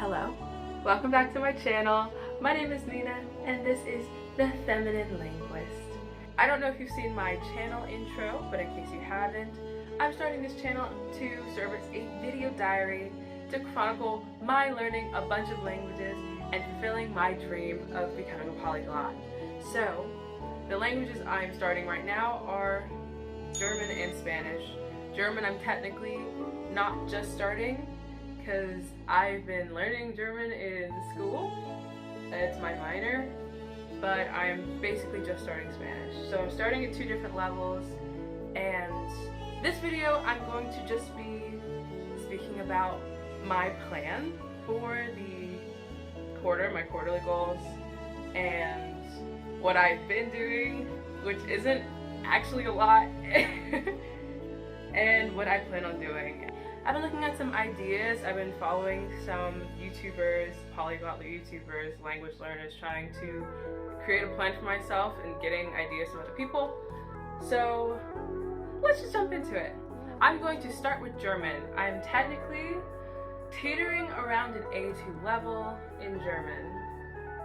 Hello, welcome back to my channel. My name is Nina and this is The Feminine Linguist. I don't know if you've seen my channel intro, but in case you haven't, I'm starting this channel to serve as a video diary to chronicle my learning a bunch of languages and fulfilling my dream of becoming a polyglot. So, the languages I'm starting right now are German and Spanish. German I'm technically not just starting because I've been learning German in school. It's my minor, but I'm basically just starting Spanish. So I'm starting at 2 different levels, and this video I'm going to just be speaking about my plan for the quarter, my quarterly goals, and what I've been doing, which isn't actually a lot, and what I plan on doing. I've been looking at some ideas. I've been following some YouTubers, polyglot YouTubers, language learners, trying to create a plan for myself and getting ideas from other people. So let's just jump into it. I'm going to start with German. I'm technically teetering around an A2 level in German,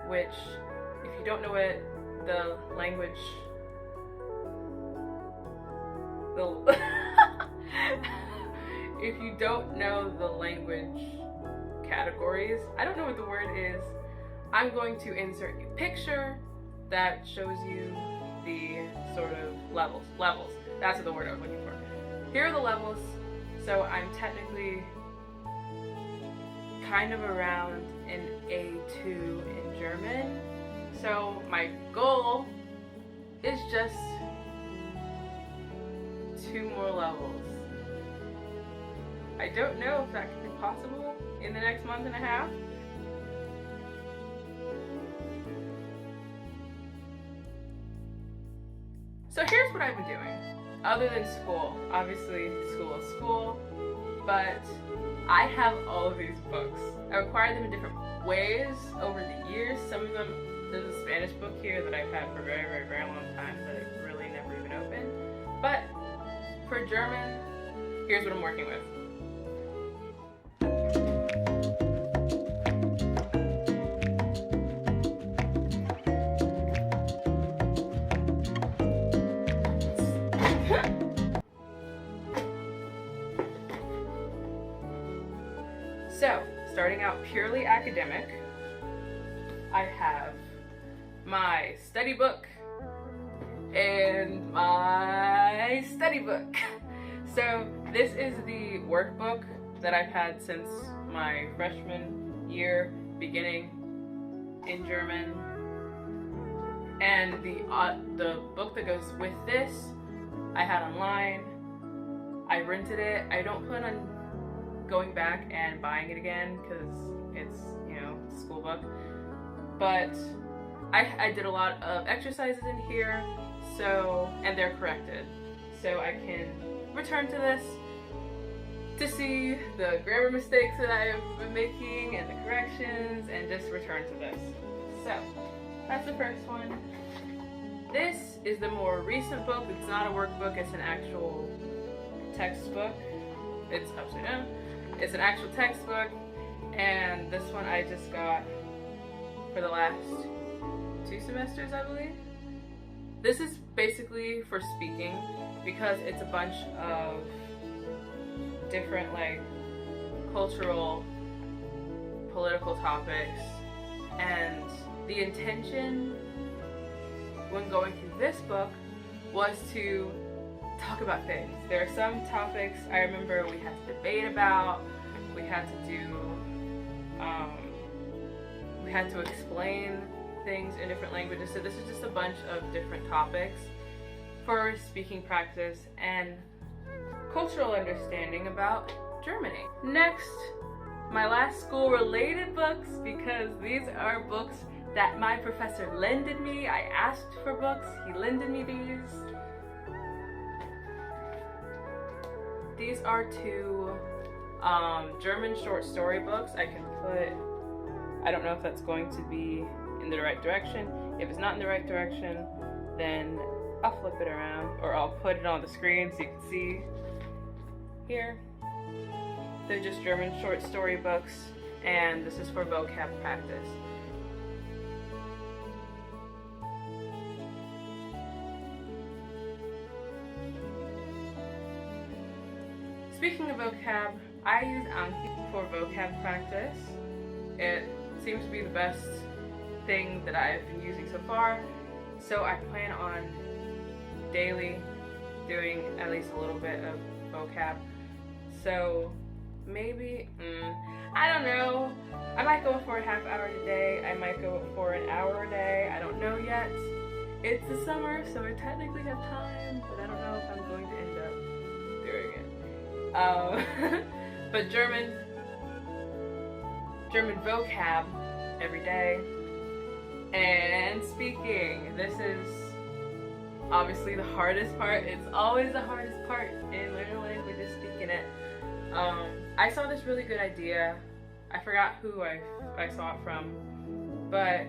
which, if you don't know it, the language, if you don't know the language categories, I don't know what the word is, I'm going to insert a picture that shows you the sort of levels. That's the word I was looking for. Here are the levels. So I'm technically kind of around an A2 in German. So my goal is just 2 more levels. I don't know if that can be possible in the next month and a half. So here's what I've been doing, other than school. Obviously, school is school, but I have all of these books. I acquired them in different ways over the years. Some of them, there's a Spanish book here that I've had for a very, very, very long time that I've really never even opened. But for German, here's what I'm working with. So, starting out purely academic, I have my study book and my study book. So this is the workbook that I've had since my freshman year beginning in German. And the book that goes with this, I had online. I rented it. I don't plan on going back and buying it again because it's, it's a school book. But I did a lot of exercises in here, and they're corrected. So I can return to this to see the grammar mistakes that I've been making and the corrections, and just return to this. So that's the first one. This is the more recent book. It's not a workbook, it's an actual textbook. It's upside down. It's an actual textbook, and this one I just got for the last 2 semesters, I believe. This is basically for speaking because it's a bunch of different cultural, political topics, and the intention when going through this book was to talk about things. There are some topics I remember we had to debate about, we had to explain things in different languages. So this is just a bunch of different topics for speaking practice and cultural understanding about Germany. Next, my last school related books, because these are books that my professor lended me. I asked for books, he lended me these. These are 2 German short story books. I don't know if that's going to be in the right direction. If it's not in the right direction, then I'll flip it around, or I'll put it on the screen so you can see here. They're just German short story books. and this is for vocab practice. Speaking of vocab, I use Anki for vocab practice. It seems to be the best thing that I've been using so far, so I plan on daily doing at least a little bit of vocab. So maybe, I don't know, I might go for a half hour a day, I might go for an hour a day, I don't know yet. It's the summer, so I technically have time, but I don't know if I'm going to end up doing it. But German vocab every day. And speaking, this is obviously the hardest part. It's always the hardest part in learning a language is speaking it. I saw this really good idea. I forgot who I saw it from, but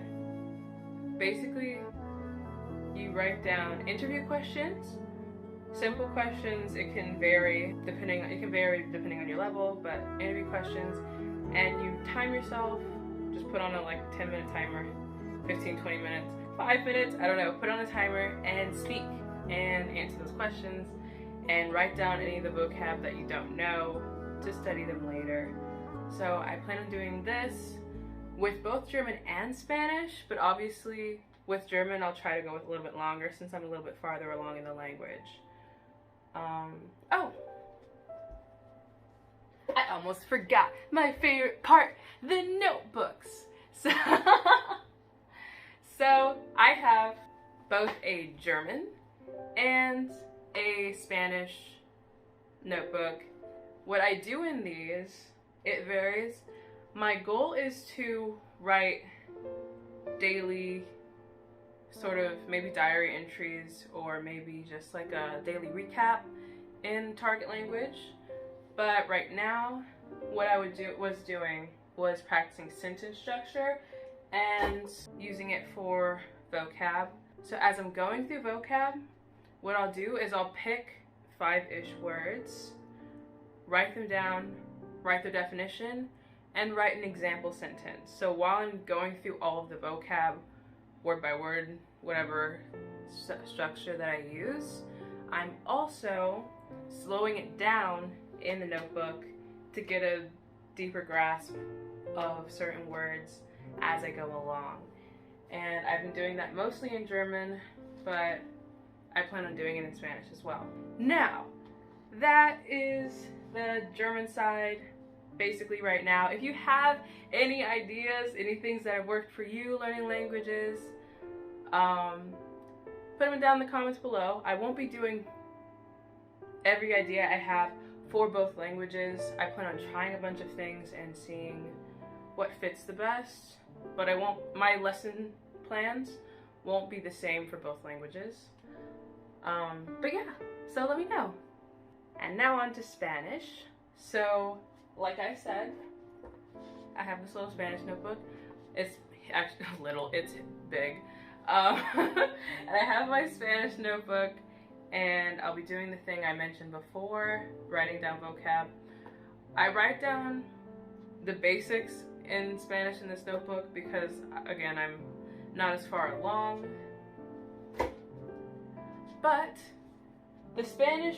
basically you write down interview questions, simple questions. It can vary depending on your level, but interview questions, and you time yourself. Just put on a 10-minute timer, 15, 20 minutes, 5 minutes, I don't know, put on a timer and speak and answer those questions and write down any of the vocab that you don't know to study them later. So I plan on doing this with both German and Spanish, but obviously with German I'll try to go with a little bit longer since I'm a little bit farther along in the language. Oh! I almost forgot my favorite part, the notebooks. So I have both a German and a Spanish notebook. What I do in these, it varies. My goal is to write daily sort of maybe diary entries or maybe just like a daily recap in target language. But right now, what I was practicing sentence structure and using it for vocab. So as I'm going through vocab, what I'll do is I'll pick 5-ish words, write them down, write their definition, and write an example sentence. So while I'm going through all of the vocab, word by word, whatever structure that I use, I'm also slowing it down in the notebook to get a deeper grasp of certain words as I go along. And I've been doing that mostly in German, but I plan on doing it in Spanish as well. Now, that is the German side basically right now. If you have any ideas, any things that have worked for you learning languages, put them down in the comments below. I won't be doing every idea I have for both languages. I plan on trying a bunch of things and seeing what fits the best, but my lesson plans won't be the same for both languages. But yeah, so let me know. And now on to Spanish. So, like I said, I have this little Spanish notebook. It's actually little, it's big. And I have my Spanish notebook, and I'll be doing the thing I mentioned before, writing down vocab. I write down the basics in Spanish in this notebook because, again, I'm not as far along. But the Spanish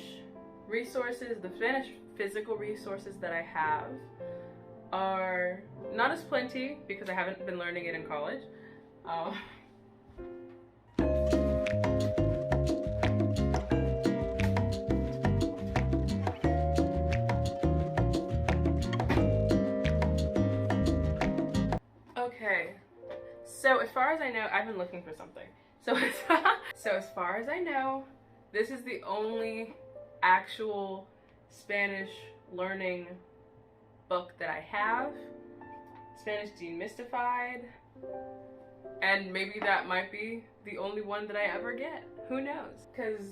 resources, the Spanish physical resources that I have are not as plenty because I haven't been learning it in college. Okay, so as far as I know, I've been looking for something. So as far as I know, this is the only actual Spanish learning book that I have. Spanish Demystified, and maybe that might be the only one that I ever get. Who knows? Because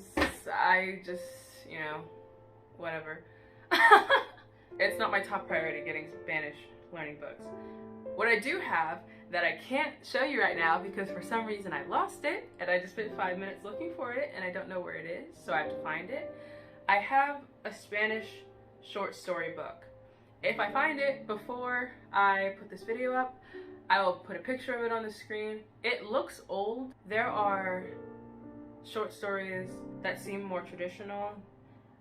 I just, whatever. It's not my top priority getting Spanish learning books. What I do have that I can't show you right now because for some reason I lost it and I just spent 5 minutes looking for it and I don't know where it is, so I have to find it. I have a Spanish short story book, if I find it before I put this video up, I will put a picture of it on the screen. It looks old. There are short stories that seem more traditional.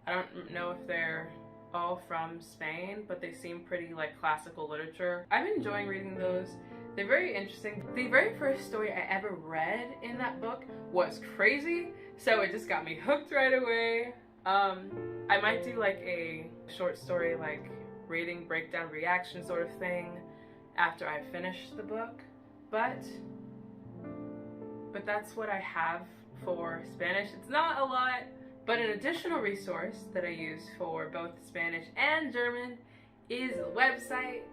I don't know if they're all from Spain, but they seem pretty like classical literature. I'm enjoying reading those. They're very interesting. The very first story I ever read in that book was crazy, so it just got me hooked right away. I might do like a short story like reading breakdown reaction sort of thing after I finish the book, but that's what I have for Spanish. It's not a lot, but an additional resource that I use for both Spanish and German is a website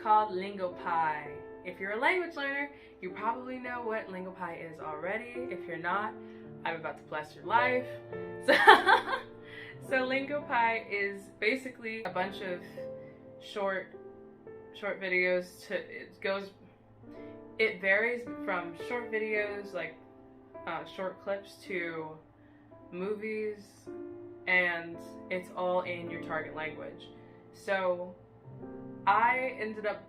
called Linguist. If you're a language learner, you probably know what Linguist is already. If you're not, I'm about to bless your life. So Linguist is basically a bunch of short videos it varies from short videos like short clips to movies, and it's all in your target language. So I ended up,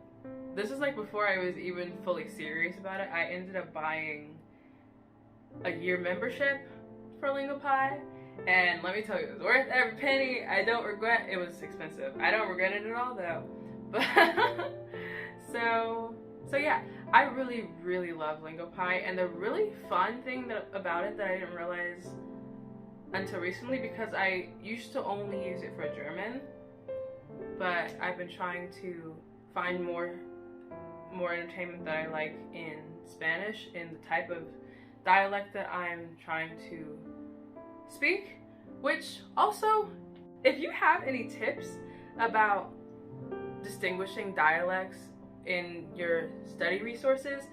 this is like before I was even fully serious about it, I ended up buying a year membership for Linguist, and let me tell you, it was worth every penny. I don't regret, it was expensive. I don't regret it at all though. But so yeah, I really love Linguist, and the really fun thing about it that I didn't realize until recently, because I used to only use it for German, but I've been trying to find more entertainment that I like in Spanish, in the type of dialect that I'm trying to speak. Which also, if you have any tips about distinguishing dialects in your study resources,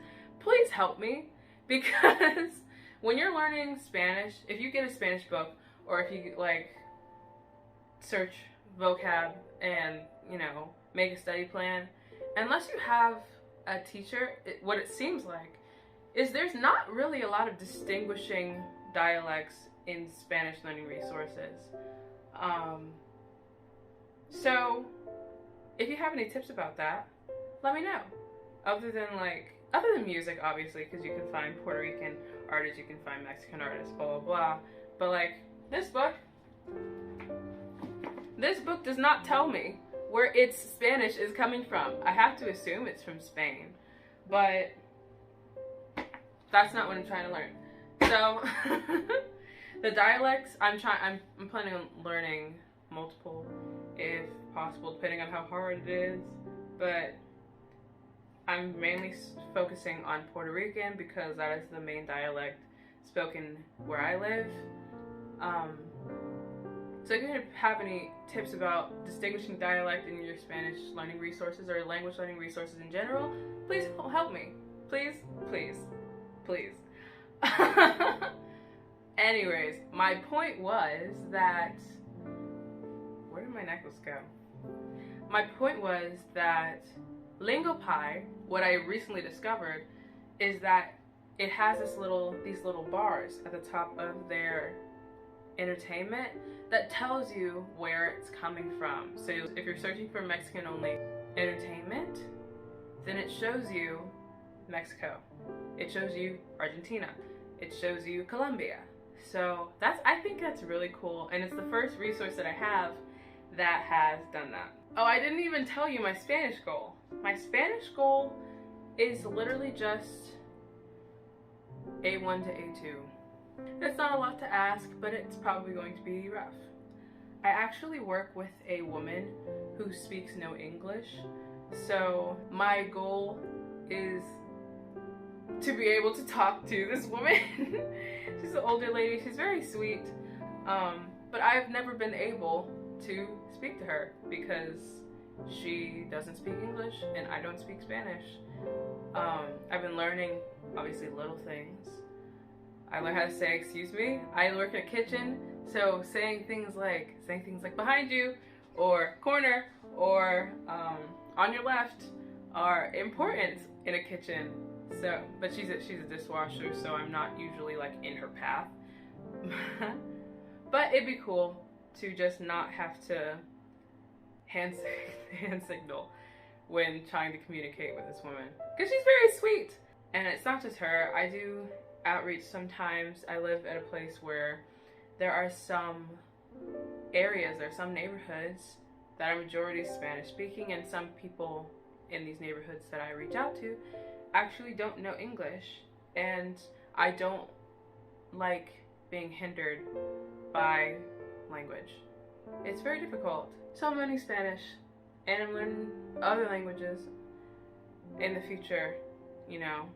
please help me, because when you're learning Spanish, if you get a Spanish book, or if you like search vocab and, you know, make a study plan, unless you have a teacher, what it seems like is there's not really a lot of distinguishing dialects in Spanish learning resources. So if you have any tips about that, let me know. Other than music, obviously, because you can find Puerto Rican artists, you can find Mexican artists, blah, blah, blah. But like, this book does not tell me where its Spanish is coming from. I have to assume it's from Spain, but that's not what I'm trying to learn. So the dialects, I'm planning on learning multiple, if possible, depending on how hard it is, but I'm mainly focusing on Puerto Rican because that is the main dialect spoken where I live. So if you have any tips about distinguishing dialect in your Spanish learning resources or language learning resources in general, please help me. Please, please, please. Anyways, my point was that, where did my necklace go? My point was that Linguist, what I recently discovered, is that it has these little bars at the top of their entertainment that tells you where it's coming from. So if you're searching for Mexican only entertainment, then it shows you Mexico, it shows you Argentina, it shows you Colombia. So I think that's really cool, and it's the first resource that I have that has done that. Oh, I didn't even tell you my Spanish goal. My Spanish goal is literally just A1 to A2. It's not a lot to ask, but it's probably going to be rough. I actually work with a woman who speaks no English, so my goal is to be able to talk to this woman. She's an older lady, she's very sweet, but I've never been able to speak to her because she doesn't speak English and I don't speak Spanish. I've been learning, obviously, little things. I learned how to say excuse me. I work in a kitchen, so saying things like behind you, or corner, or on your left are important in a kitchen. So, but she's a dishwasher, so I'm not usually like in her path. But it'd be cool to just not have to hand, hand signal when trying to communicate with this woman, because she's very sweet. And it's not just her. I do outreach sometimes. I live at a place where there are some areas or some neighborhoods that are majority Spanish speaking, and some people in these neighborhoods that I reach out to actually don't know English, and I don't like being hindered by language. It's very difficult. So I'm learning Spanish, and I'm learning other languages in the future, you know,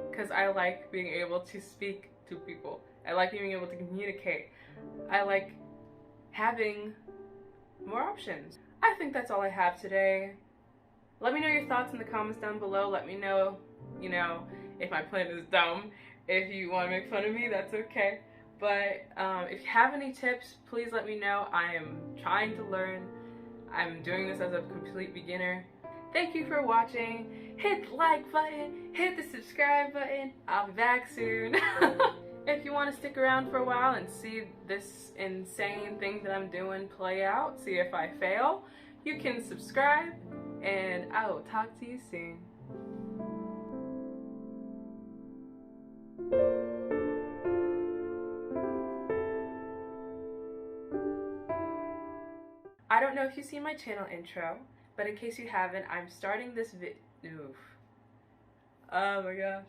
because I like being able to speak to people. I like being able to communicate. I like having more options. I think that's all I have today. Let me know your thoughts in the comments down below. Let me know, you know, if my plan is dumb. If you want to make fun of me, that's okay. But if you have any tips, please let me know. I am trying to learn. I'm doing this as a complete beginner. Thank you for watching. Hit the like button, hit the subscribe button. I'll be back soon. If you want to stick around for a while and see this insane thing that I'm doing play out, see if I fail, you can subscribe, and I will talk to you soon. I don't know if you've seen my channel intro, but in case you haven't, I'm starting this Oh my gosh.